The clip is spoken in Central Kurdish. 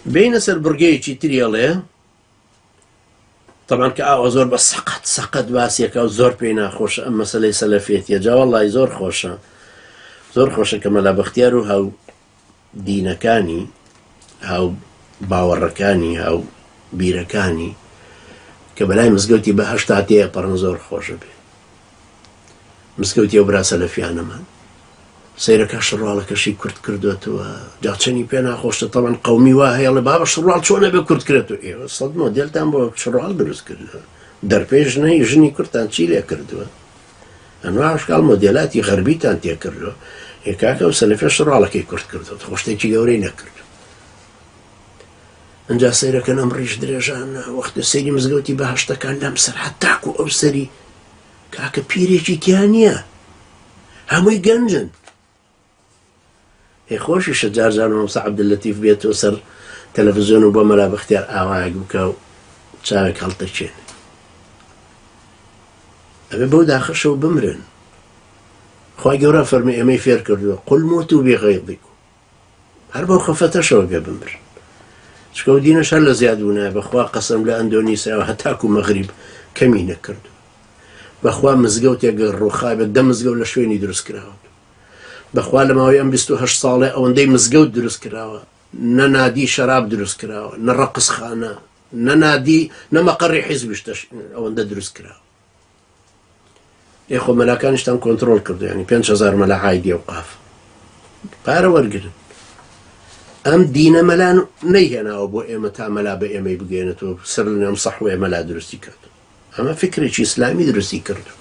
بين سر برجيتي تريالي طبعا كأو زور بس سقط باسيك أو زور بينا خوش أما مسألة سلفية جا والله زور خوشة كما لا باختيارو هاو دينكاني هاو باوەڕەکانی هاو بیرەکانی کە بەلای مزگەوتی بە هەشتا تێیە پەڕن زۆر خۆشە بێ مزگەوتی ئەو برا سەلەفیانەمان سەیرەکە شڕواڵەکەشی کورد کردوێتەوە جا چەنی پێ ناخۆشتە تەڵەن قەومی وا هەیە لە بابە شڕواڵ چۆنە بێ کورد کرێتەوە ئێوە سەد مۆدێلتان بۆ شڕواڵ دروست کردووە دەرپێش ژنەی ژنی کوردتان چی لێ کردووە ئەنوا عشقال مۆدێلاتی غەربیتان تێ کردووە هێکاکە و سەلەفیە شڕواڵەکەی کورد کردووە خۆشتێکی گەورەی نەکرد ئەنجا سەیرەکەن ئەم ڕیش درێژانە وەختە سەیری مزگەوتی بەهەشتەکان لەم سەر هەتاکو ئەو سەری کاکە پیرێکی تیان نییە هەمووی گەنجن هێ خۆشیشە جارجارەوە مەسا عەبدولەتیف بێتەوە سەر تەلەڤیزیۆن و بۆ مەلا بەختیار ئاوایەک بکە و چاوێک هەڵتەچێنێ ئەبێ بەو داخەشەوە بمرن خوای گەورە فەرمی ئێمەی فێر کردووە قل موتوا بغەیظیکم هەر بەو خەفەتەشەوە بێ بمرن چکە و دینەش هەر لە زیادبوونایە بەخوا قەسەم لە ئەندۆنیسیاوە هەتاکو مەغریب کەمی نەکردو بەخوا مزگەوتێک ڕووخای بە 10 مزگەوت لە شوێنی دروست کراوە بەخوا لە ماوەی ئەم 28 ساڵێ ئەوەندەی مزگەوت دروست کراوە نە نادی شەراب دروست کراوە نە ڕەقسخانە نە نادی نە مەقەڕی حیزبیشتەش ئەوەندە دروست کراوە ئێخۆ مەلاکانیشتان کۆنتڕۆڵ کردو یعنی 5000 مەلا عایدی ئەوقاف پارە وەرگرن ئەم دینە مەلان نەیهێناوە بۆ ئێمە تا مەلا بە ئێمەی بگەێنێتەوە سەر لەنێم سەحوەیە مەلا درستی کردو ئەمە فکرێکی ئیسلامی درستی کردو